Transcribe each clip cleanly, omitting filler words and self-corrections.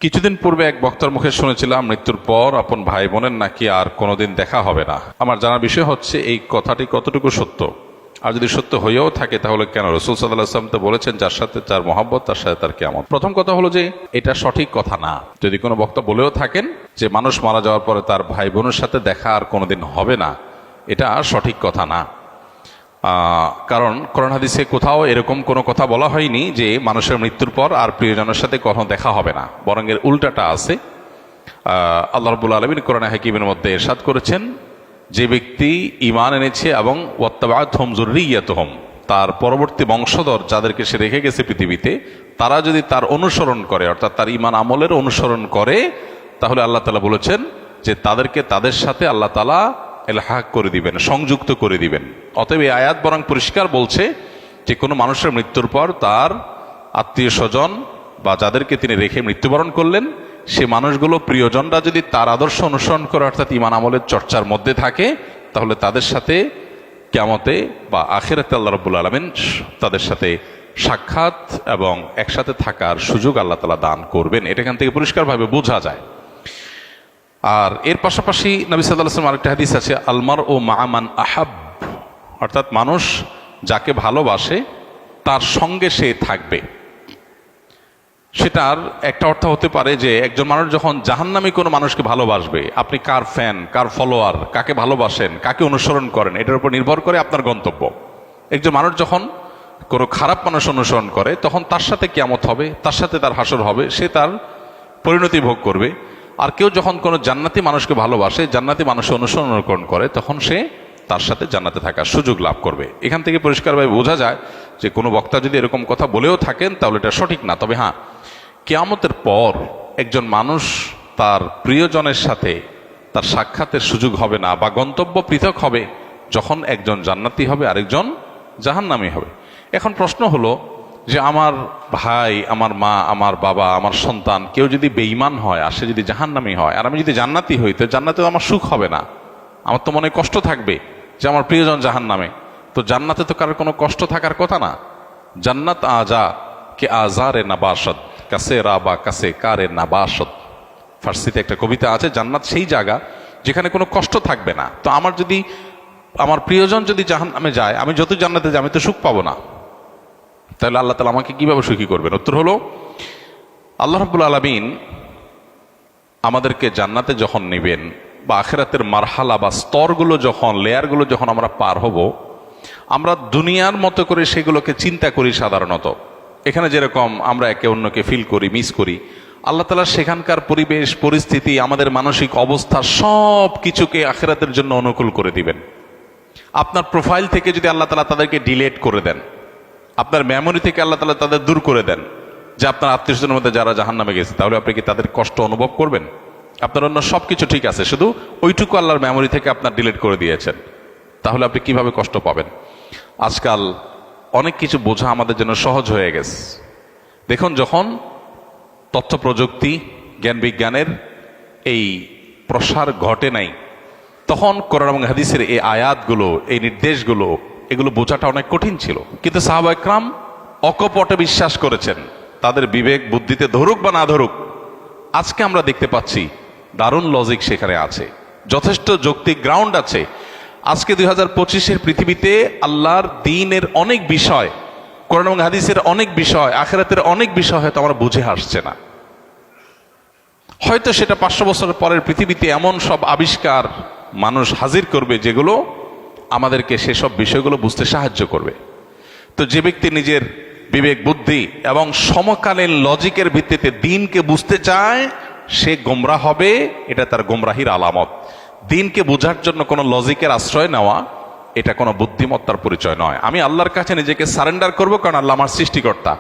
কিছুদিন পূর্বে এক বক্তার মুখে শুনেছিলাম মৃত্যুর পর আপন ভাই বোনের নাকি আর কোনোদিন দেখা হবে না। আমার জানার বিষয় হচ্ছে এই কথাটি কতটুকু সত্য, আর যদি সত্য হয়েও থাকে তাহলে কেন? রাসূল সাল্লাল্লাহু আলাইহি ওয়াসাল্লাম তো বলেছেন, যার সাথে যার মহব্বত তার সাথে তার কিয়ামত। প্রথম কথা হলো যে এটা সঠিক কথা না। যদি কোনো বক্তা বলেও থাকেন যে মানুষ মারা যাওয়ার পরে তার ভাই বোনের সাথে দেখা আর কোনোদিন হবে না, এটা সঠিক কথা না। কারণ কোরআন হাদিসে কোথাও এরকম কোনো কথা বলা হয়নি যে মানুষের মৃত্যুর পর আর প্রিয়জনের সাথে কখনো দেখা হবে না, বরং এর উল্টাটা আছে। আল্লাহ রাব্বুল আলামিন কোরআনে হাকিমের মধ্যে ইরশাদ করেছেন, যে ব্যক্তি ঈমান এনেছে এবং ওয়াত্তাবাআতহুম যুররিয়াতুহুম, তার পরবর্তী বংশধর যাদেরকে সে রেখে গেছে পৃথিবীতে, তারা যদি তার অনুসরণ করে, অর্থাৎ তার ঈমান আমলের অনুসরণ করে, তাহলে আল্লাহ তাআলা বলেছেন যে তাদেরকে তাদের সাথে আল্লাহ তাআলা ইলহাক করে দিবেন, সংযুক্ত করে দিবেন। অতএব এই আয়াত বরং পরিষ্কার বলছে যে কোনো মানুষের মৃত্যুর পর তার আত্মীয় স্বজন বা যাদেরকে তিনি রেখে মৃত্যুবরণ করলেন, সে মানুষগুলো প্রিয়জনরা যদি তার আদর্শ অনুসরণ করে, অর্থাৎ ঈমান আমলের চর্চার মধ্যে থাকে, তাহলে তাদের সাথে কিয়ামতে বা আখিরাতে আল্লাহ রাব্বুল আলামিন তাদের সাথে সাক্ষাৎ এবং একসাথে থাকার সুযোগ আল্লাহ তাআলা দান করবেন। এটা এখান থেকে পরিষ্কারভাবে বোঝা যায়। আর এর পাশাপাশি নবী সাল্লাল্লাহু আলাইহি ওয়াসাল্লাম আরেকটা হাদিস আছে, আলমার ও মাআমান আহাব, অর্থাৎ মানুষ যাকে ভালোবাসে তার সঙ্গে সে থাকবে। সেটার একটা অর্থ হতে পারে যে একজন মানুষ যখন জাহান্নামী কোনো মানুষকে ভালোবাসবে, আপনি কার ফ্যান, কার ফলোয়ার, কাকে ভালোবাসেন, কাকে অনুসরণ করেন, এটার উপর নির্ভর করে আপনার গন্তব্য। একজন মানুষ যখন কোনো খারাপ মানুষ অনুসরণ করে, তখন তার সাথে কিয়ামত হবে, তার সাথে তার হাসর হবে, সে তার পরিণতি ভোগ করবে। আর কেউ যখন কোনো জান্নাতি মানুষকে ভালোবাসে, জান্নাতি মানুষকে অনুসরণ করে, তখন সে তার সাথে জান্নাতে থাকার সুযোগ লাভ করবে। এখান থেকে পরিষ্কারভাবে বোঝা যায় যে কোনো বক্তা যদি এরকম কথা বলেও থাকেন তাহলে এটা সঠিক না। তবে হ্যাঁ, কিয়ামতের পর একজন মানুষ তার প্রিয়জনের সাথে তার সাক্ষাতের সুযোগ হবে না, বা গন্তব্য পৃথক হবে, যখন একজন জান্নাতি হবে আরেকজন জাহান্নামী হবে। এখন প্রশ্ন হলো যে আমার ভাই, আমার মা, আমার বাবা, আমার সন্তান কেউ যদি বেঈমান হয় আর সে যদি জাহান্নামী হয়, আর আমি যদি জান্নাতি হই, তো জান্নাতে আমার সুখ হবে না, আমার তো মনে কষ্ট থাকবে যে আমার প্রিয়জন জাহান্নামে। তো জান্নাতে তো কারোর কোনো কষ্ট থাকার কথা না। জান্নাত আজা কে আজারে নাবাসত কাছে রাবা কাছে কারে নাবাসত, ফার্সিতে একটা কবিতা আছে, জান্নাত সেই জায়গা যেখানে কোনো কষ্ট থাকবে না। তো আমার প্রিয়জন যদি জাহান্নামে যায়, আমি যত জান্নাতে যাই, আমি তো সুখ পাবো না। তাহলে আল্লাহ তাআলা আমাকে কিভাবে সুখী করবেন? উত্তর হলো, আল্লাহ রাব্বুল আলামিন আমাদেরকে জান্নাতে যখন নেবেন, বা আখিরাতের মারহালা বা স্তরগুলো যখন, লেয়ারগুলো যখন আমরা পার হব, আমরা দুনিয়ার মতো করে সেগুলোকে চিন্তা করি সাধারণত। এখানে যেরকম আমরা একে অন্যকে ফিল করি, মিস করি, আল্লাহ তাআলা সেখানকার পরিবেশ পরিস্থিতি, আমাদের মানসিক অবস্থা, সব কিছুকে আখিরাতের জন্য অনুকূল করে দিবেন। আপনার প্রোফাইল থেকে যদি আল্লাহ তাআলা তাদেরকে ডিলিট করে দেন, আপনার মেমোরি থেকে আল্লাহ তাআলা তাদের দূর করে দেন, যে আপনার আত্মীয়স্বজনের মধ্যে যারা জাহান্নামে গেছে, তাহলে আপনি কি তাদের কষ্ট অনুভব করবেন? আপনার অন্য সবকিছু ঠিক আছে, শুধু ওইটুকু আল্লাহর মেমোরি থেকে আপনার ডিলিট করে দিয়েছেন, তাহলে আপনি কিভাবে কষ্ট পাবেন? আজকাল অনেক কিছু বোঝা আমাদের জন্য সহজ হয়ে গেছে। দেখুন, যখন তথ্য প্রযুক্তি, জ্ঞান বিজ্ঞানের এই প্রসার ঘটে নাই, তখন কোরআন এবং হাদিসের এই আয়াতগুলো, এই নির্দেশগুলো, এগুলো বোঝাটা অনেক কঠিন ছিল। কিন্তু সাহাবা ইকরাম অকপটে বিশ্বাস করেছেন, তাদের বিবেক বুদ্ধিতে ধরুক বা না ধরুক। আজকে আমরা দেখতে পাচ্ছি দারুণ লজিক সেখানে আছে, যথেষ্ট যৌক্তিক গ্রাউন্ড আছে। আজকে 2025-এর পৃথিবীতে আল্লাহর দ্বীনের অনেক বিষয়, কোরআন এবং হাদিসের অনেক বিষয়, আখিরাতের অনেক বিষয় হয়তো আমরা বুঝে আসছে না। হয়তো সেটা 500 বছর পরের পৃথিবীতে এমন সব আবিষ্কার মানুষ হাজির করবে যেগুলো আমাদেরকে সেসব বিষয়গুলো বুঝতে সাহায্য করবে। তো যে ব্যক্তি নিজের বিবেক বুদ্ধি এবং সমকালীন লজিকের ভিত্তিতে দ্বীনকে বুঝতে চায়, সে গোমরাহ হবে। এটা তার গোমরাহির আলামত। দ্বীনকে বোঝার জন্য কোনো লজিকের আশ্রয় নেওয়া, এটা কোনো বুদ্ধিমত্তার পরিচয় নয়। আমি আল্লাহর কাছে নিজেকে সারেন্ডার করব, কারণ আল্লাহ আমার সৃষ্টিকর্তা।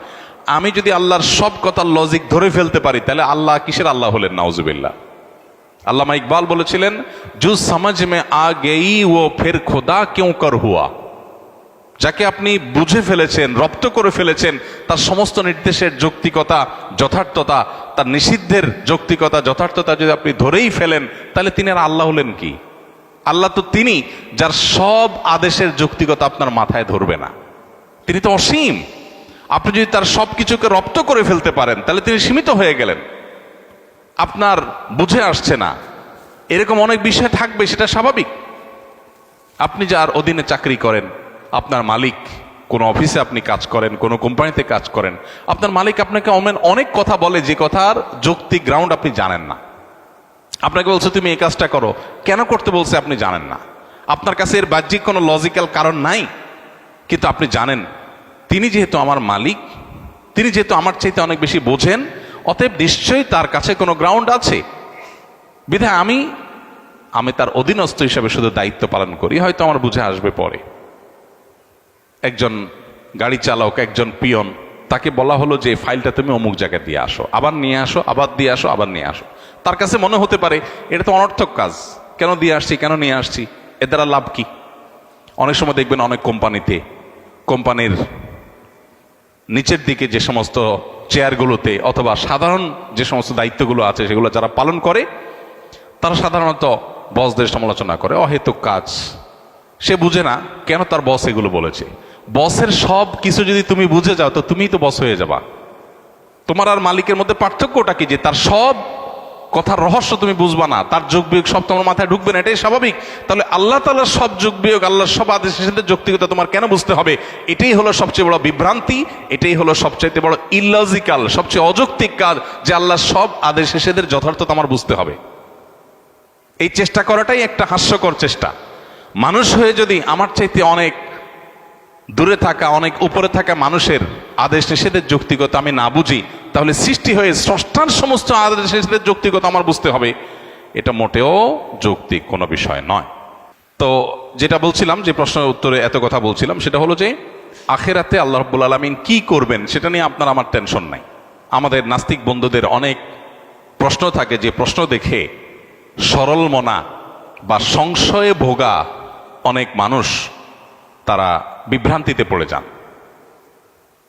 আমি যদি আল্লাহর সব কথার লজিক ধরে ফেলতে পারি, তাহলে আল্লাহ কিসের আল্লাহ হলেন? নাউজুবিল্লাহ। আল্লামা ইকবাল বলেছিলেন, জু সমঝ মে আ গেই ও ফির খোদা কিউ কর হুয়া। যাকে আপনি বুঝে ফেলেছেন, রপ্ত করে ফেলেছেন, তার সমস্ত নির্দেশের যৌক্তিকতা, যথার্থতা, তার নিষিদ্ধের যৌক্তিকতা, যথার্থতা যদি আপনি ধরেই ফেলেন, তাহলে তিনি আর আল্লাহ হলেন কি? আল্লাহ তো তিনি যার সব আদেশের যৌক্তিকতা আপনার মাথায় ধরবে না। তিনি তো অসীম। আপনি যদি তার সব কিছুকে রপ্ত করে ফেলতে পারেন, তাহলে তিনি সীমিত হয়ে গেলেন। আপনার বুঝে আসছে না, এরকম অনেক বিষয় থাকবে, সেটা স্বাভাবিক। আপনি যার অধীনে চাকরি করেন, আপনার মালিক, কোনো অফিসে আপনি কাজ করেন, কোনো কোম্পানিতে কাজ করেন, আপনার মালিক আপনাকে অনেক কথা বলে যে কথার যৌক্তিক গ্রাউন্ড আপনি জানেন না। আপনাকে বলছে তুমি এই কাজটা করো, কেন করতে বলছে আপনি জানেন না। আপনার কাছে এর বাহ্যিক কোনো লজিক্যাল কারণ নাই, কিন্তু আপনি জানেন তিনি যেহেতু আমার মালিক, তিনি যেহেতু আমার চাইতে অনেক বেশি বোঝেন, অতএব নিশ্চয়ই তার কাছে কোনো গ্রাউন্ড আছে, বিধায় আমি তার অধীনস্থ হিসাবে শুধু দায়িত্ব পালন করি, হয়তো আমার বুঝে আসবে পরে। একজন গাড়ি চালক, একজন পিয়ন, তাকে বলা হলো যে ফাইলটা তুমি অমুক জায়গায় দিয়ে আসো, আবার নিয়ে আসো, আবার দিয়ে আসো, আবার নিয়ে আসো। তার কাছে মনে হতে পারে এটা তো অনর্থক কাজ, কেন দিয়ে আসছি, কেন নিয়ে আসছি, এর দ্বারা লাভ কি? অনেক সময় দেখবেন অনেক কোম্পানির নিচের দিকে যে সমস্ত চেয়ারগুলোতে অথবা সাধারণ যে সমস্ত দায়িত্বগুলো আছে সেগুলো যারা পালন করে, তারা সাধারণত বসদের সমালোচনা করে, অহেতুক কাজ। সে বুঝে না কেন তার বস এগুলো বলেছে। বসের সব কিছু যদি তুমি বুঝে যাও তো তুমিই তো বস হয়ে যাবা। তোমার আর মালিকের মধ্যে পার্থক্যটা কি? যে তার সব কথার রহস্য তুমি বুঝবা না, তার যোগ বিয়োগ সব তোমার মাথায় ঢুকবে না, এটাই স্বাভাবিক। তাহলে আল্লাহ তাআলার সব যোগ বিয়োগ, আল্লাহর সব আদেশের সাথে যৌক্তিকতা তোমার কেন বুঝতে হবে? এটাই হলো সবচেয়ে বড় বিভ্রান্তি, এটাই হলো সবচেয়ে বড় ইললজিক্যাল, সবচেয়ে অযৌক্তিক কাজ, যে আল্লাহর সব আদেশ নিষেধের যথার্থতা আমার বুঝতে হবে। এই চেষ্টা করাটাই একটা হাস্যকর চেষ্টা। মানুষ হয়ে যদি আমার চাইতে অনেক দূরে থাকা, অনেক উপরে থাকা মানুষের আদেশ নিষেধের যৌক্তিকতা আমি না বুঝি, তাহলে সৃষ্টি হয়ে স্রষ্টার সমস্ত আদেশ নিষেধের যৌক্তিকতা আমার বুঝতে হবে, এটা মোটেও যৌক্তিক কোনো বিষয় নয়। তো যেটা বলছিলাম, যে প্রশ্নের উত্তরে এত কথা বলছিলাম, সেটা হলো যে আখিরাতে আল্লাহ রাব্বুল আলামিন কি করবেন সেটা নিয়ে আপনার আমার টেনশন নাই। আমাদের নাস্তিক বন্ধুদের অনেক প্রশ্ন থাকে, যে প্রশ্ন দেখে সরল মনা বা সংশয়ে ভোগা অনেক মানুষ তারা বিভ্রান্তিতে পড়ে যান।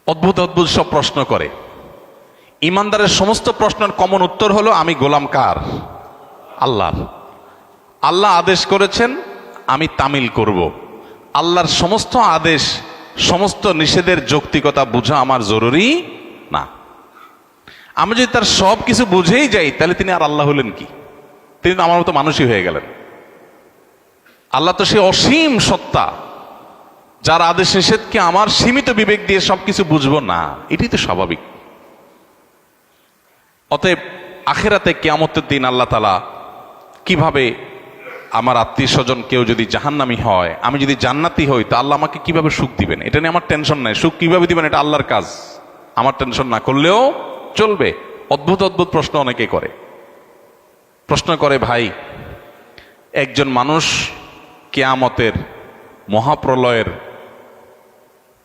অদ্ভুত অদ্ভুত সব প্রশ্ন করে। ইমানদারের সমস্ত প্রশ্নের কমন উত্তর হলো আমি গোলাম কার? আল্লাহর। আল্লাহ আদেশ করেছেন, আমি তামিল করব। আল্লাহর সমস্ত আদেশ, সমস্ত নিষেধের যৌক্তিকতা বোঝা আমার জরুরি না। আমি যদি তার সব কিছু বুঝেই যাই, তাহলে তিনি আর আল্লাহ হলেন কি? তিনি তো আমার মতো মানুষই হয়ে গেলেন। আল্লাহ তো সে অসীম সত্তা, যার আদেশ নিষেধকে আমার সীমিত বিবেক দিয়ে সবকিছু বুঝবো না, এটাই তো স্বাভাবিক। অতএব আখিরাতে কিয়ামতের দিন আল্লাহ তাআলা কিভাবে, আমার আত্মীয় স্বজন কেউ যদি জাহান্নামী হয়, আমি যদি জান্নাতি হই, তো আল্লাহ আমাকে কিভাবে সুখ দিবেন, এটা নিয়ে আমার টেনশন নাই। সুখ কিভাবে দিবেন এটা আল্লাহর কাজ, আমার টেনশন না করলেও চলবে। অদ্ভুত অদ্ভুত প্রশ্ন অনেকে করে। প্রশ্ন করে, ভাই একজন মানুষ কিয়ামতের মহাপ্রলয়ের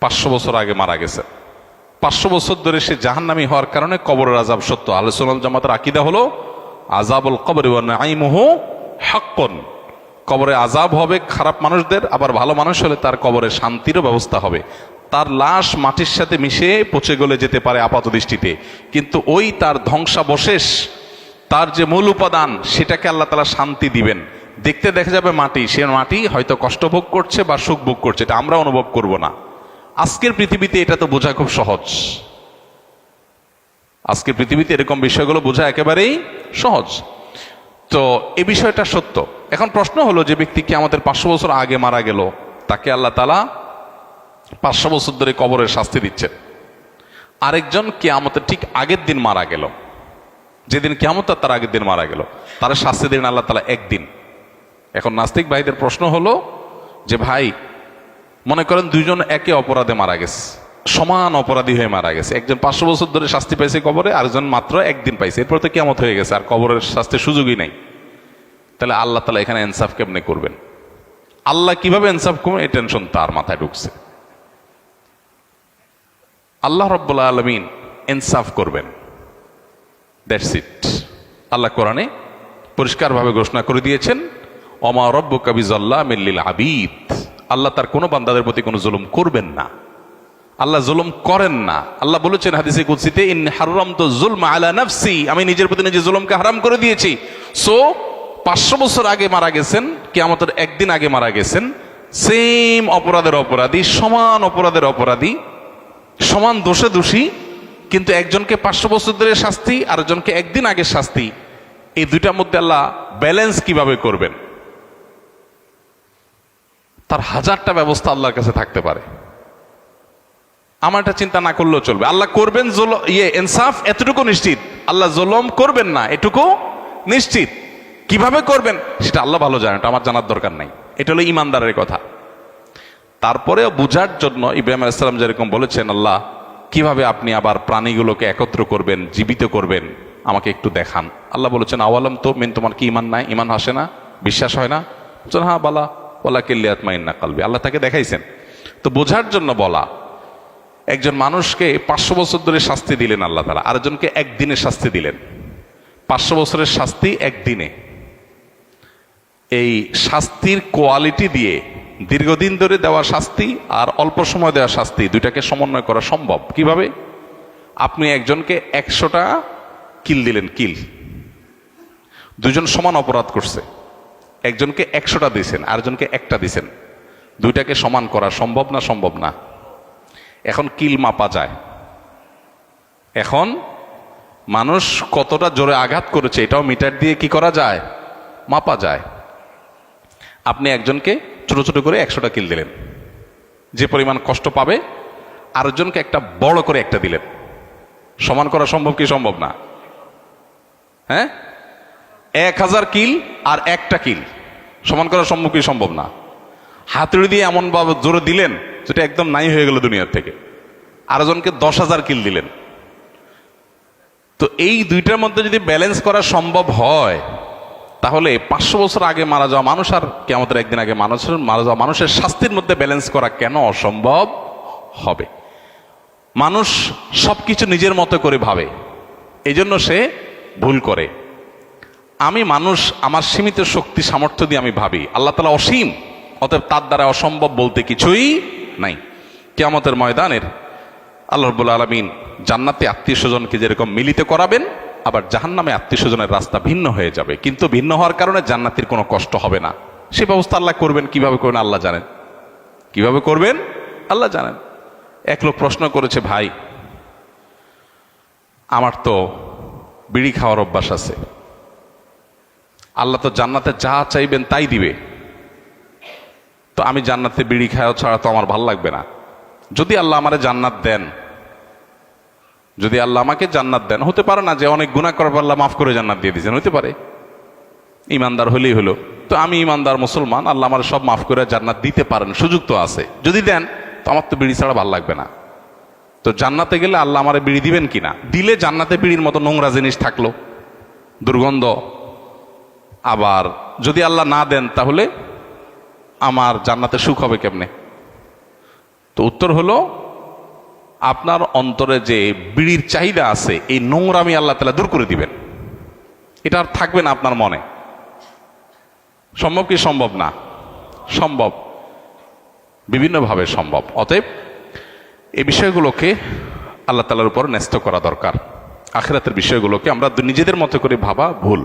500 বছর আগে মারা গেছে, 500 বছর ধরে সে জাহান্নামী হওয়ার কারণে কবরের আযাব সত্য। আহলে সুন্নাত ওয়াল জামাতের আকীদা হলো আযাবুল কবরি ওয়া নাঈমুহু হাক্কুন। কবরে আযাব হবে খারাপ মানুষদের, আবার ভালো মানুষ হলে তার কবরে শান্তিরও ব্যবস্থা হবে। তার লাশ মাটির সাথে মিশে পচে গলে যেতে পারে আপাত দৃষ্টিতে, কিন্তু ওই তার ধ্বংসাবশেষ, তার যে মূল উপাদান, সেটাকে আল্লাহ তাআলা শান্তি দিবেন। দেখতে দেখা যাবে মাটি, সে মাটি হয়তো কষ্ট ভোগ করছে বা সুখ ভোগ করছে, এটা আমরা অনুভব করব না। আজকের পৃথিবীতে এটা তো বোঝা খুব সহজ। আজকের পৃথিবীতে এরকম বিষয়গুলো বোঝা একেবারেই সহজ। তো এই বিষয়টা সত্য। এখন প্রশ্ন হলো, যে ব্যক্তি কি আমাদের 500 বছর আগে মারা গেল, তাকে আল্লাহ তাআলা 500 বছর ধরে কবরের শাস্তি দিচ্ছেন। আরেকজন কিয়ামতের ঠিক আগের দিন মারা গেল, যেদিন কিয়ামত তার আগের দিন মারা গেল, তার শাস্তি দিন আল্লাহ তাআলা একদিন। এখন নাস্তিক ভাইদের প্রশ্ন হলো যে, ভাই মনে করেন দুইজন একে অপরাধে মারা গেছে, সমান অপরাধী হয়ে মারা গেছে। একজন 500 বছর ধরে শাস্তি পাইছে কবরে, আরেকজন মাত্র একদিন পাইছে, এরপর তো কিয়ামত হয়ে গেছে, আর কবরের শাস্তির সুযোগই নাই। তাহলে আল্লাহ তাআলা এখানে ইনসাফ কেমনে করবেন? আল্লাহ কিভাবে ইনসাফ করবেন, এই টেনশন তার মাথায় ঢুকছে। আল্লাহ রাব্বুল আলামিন ইনসাফ করবেন, দ্যাটস ইট। আল্লাহ কোরআনে পরিষ্কারভাবে ঘোষণা করে দিয়েছেন, ওমা রব্বুকা বিযাল্লামিল লিল আবিদ। আল্লাহ তার কোনো বান্দাদের প্রতি কোনো জুলুম করবেন না, আল্লাহ জুলুম করেন না। আল্লাহ বলেছেন হাদিসে কুদসিতে, ইন্নী হারামতু যুলমা আলা নাফসি, আমি নিজের প্রতি নিজে জুলুমকে হারাম করে দিয়েছি। সো 500 বছর আগে মারা গেছেন, কিয়ামতের একদিন আগে মারা গেছেন, সেম অপরাধের অপরাধী, সমান অপরাধের অপরাধী, সমান দোষে দোষী, কিন্তু একজনকে 500 বছর ধরে শাস্তি, আরেকজনকে একদিন আগে শাস্তি। এই দুইটার মধ্যে আল্লাহ ব্যালেন্স কিভাবে করবেন, তার হাজারটা ব্যবস্থা আল্লাহর কাছে থাকতে পারে। আমারটা চিন্তা না করলেও চলবে। আল্লাহ করবেন ইনসাফ, এতটুকু নিশ্চিত। আল্লাহ জুলুম করবেন না, এটুকু নিশ্চিত। কিভাবে করবেন সেটা আল্লাহ ভালো জানেন, এটা আমার জানার দরকার নাই। এটা হলো ইমানদারের কথা। তারপরেও বুঝার জন্য ইব্রাহিম আলাইহিস সালাম যেরকম বলেছেন, আল্লাহ কিভাবে আপনি আবার প্রাণীগুলোকে একত্র করবেন, জীবিত করবেন, আমাকে একটু দেখান। আল্লাহ বলেছেন, আওয়ালাম তো মিন, তোমার কি ইমান নাই, ইমান আসে না, বিশ্বাস হয় না? বলছেন, হ্যাঁ বালা ওয়ালা কিল্লিয়াতমাইন্না কালবি। আল্লাহ তাকে দেখাইছেন। তো বোঝার জন্য বলা, একজন মানুষকে 500 বছর ধরে শাস্তি দিলেন আল্লাহ তাআলা, আরেকজনকে একদিনে শাস্তি দিলেন। 500 বছরের শাস্তি একদিনে। এই শাস্তির কোয়ালিটি দিয়ে দীর্ঘদিন ধরে দেওয়া শাস্তি আর অল্প সময় দেওয়া শাস্তি, দুইটাকে সমন্বয় করা সম্ভব কিভাবে? আপনি একজনকে 100টা কিল দিলেন, কিল, দুজন সমান অপরাধ করছে, একজনকে 100টা দিয়েছেন, আরেকজনকে একটা দিয়েছেন, দুইটাকে সমান করা সম্ভব না? সম্ভব না। এখন কিল মাপা যায়। এখন মানুষ কতটা জোরে আঘাত করেছে এটাও মিটার দিয়ে কি করা যায়? মাপা যায়। আপনি একজনকে ছোট ছোট করে 100টা কিল দিলেন, যে পরিমাণ কষ্ট পাবে, আরেকজনকে একটা বড় করে একটা দিলেন, সমান করা সম্ভব কি সম্ভব না? হ্যাঁ, 1000 কিল আর একটা কিল সমান করা সম্ভব কি সম্ভব না? হাতুড়ি দিয়ে এমন ভাবে জোরে দিলেন যেটা একদম নাই হয়ে গেল দুনিয়ার থেকে। আরেকজনকে 10,000 কিল দিলেন। তো এই দুইটার মধ্যে যদি ব্যালেন্স করা সম্ভব হয়, তাহলে 500 বছর আগে মারা যাওয়া মানুষ আর কিয়ামতের একদিন আগে মারা যাওয়া মানুষের শাস্তির মধ্যে ব্যালেন্স করা কেন অসম্ভব হবে? মানুষ সবকিছু নিজের মতো করে ভাবে, এই জন্য সে ভুল করে। আমি মানুষ, আমার সীমিত শক্তি সামর্থ্য দিয়ে আমি ভাবি, আল্লাহ তাআলা অসীম, অতএব তার দ্বারা অসম্ভব বলতে কিছুই নাই। কিয়ামতের ময়দানের আল্লাহ রাব্বুল আলামিন জান্নাতে আত্মীয় স্বজনকে যেরকম মিলিত করাবেন, আবার জাহান্নামে আত্মীয় স্বজনের রাস্তা ভিন্ন হয়ে যাবে, কিন্তু ভিন্ন হওয়ার কারণে জান্নাতের কোনো কষ্ট হবে না। সে ব্যবস্থা আল্লাহ করবেন। কিভাবে করবেন আল্লাহ জানেন, কিভাবে করবেন আল্লাহ জানেন। এক লোক প্রশ্ন করেছে, ভাই আমার তো বিড়ি খাওয়ার অভ্যাস আছে, আল্লাহ তো জান্নাতে যা চাইবেন তাই দিবে, তো আমি জান্নাতে বিড়ি খাওয়া ছাড়া তো আমার ভাল লাগবে না। যদি আল্লাহ আমারে জান্নাত দেন, যদি আল্লাহ আমাকে জান্নাত দেন, হতে পারে না যে অনেক গুনাহ করার পর আল্লাহ মাফ করে জান্নাত দিয়ে দিয়েছেন, হতে পারে, ইমানদার হলেই হলো। তো আমি ইমানদার মুসলমান, আল্লাহ আমার সব মাফ করে জান্নাত দিতে পারেন, সুযোগ তো আছে। যদি দেন তো আমার তো বিড়ি ছাড়া ভাল লাগবে না। তো জান্নাতে গেলে আল্লাহ আমারে বিড়ি দিবেন কিনা? দিলে জান্নাতে বিড়ির মতো নোংরা জিনিস থাকলো, দুর্গন্ধ। আবার যদি আল্লাহ না দেন, তাহলে আমার জান্নাতে সুখ হবে কেমনে? তো উত্তর হলো, আপনার অন্তরে যে বিড়ির চাহিদা আছে, এই নোংরামি আল্লাহ তাআলা দূর করে দিবেন, এটা আর থাকবে না আপনার মনে। সম্ভব কি সম্ভব না? সম্ভব, বিভিন্নভাবে সম্ভব। অতএব এই বিষয়গুলোকে আল্লাহ তাআলার উপর ন্যস্ত করা দরকার। আখিরাতের বিষয়গুলোকে আমরা নিজেদের মতো করে ভাবা ভুল।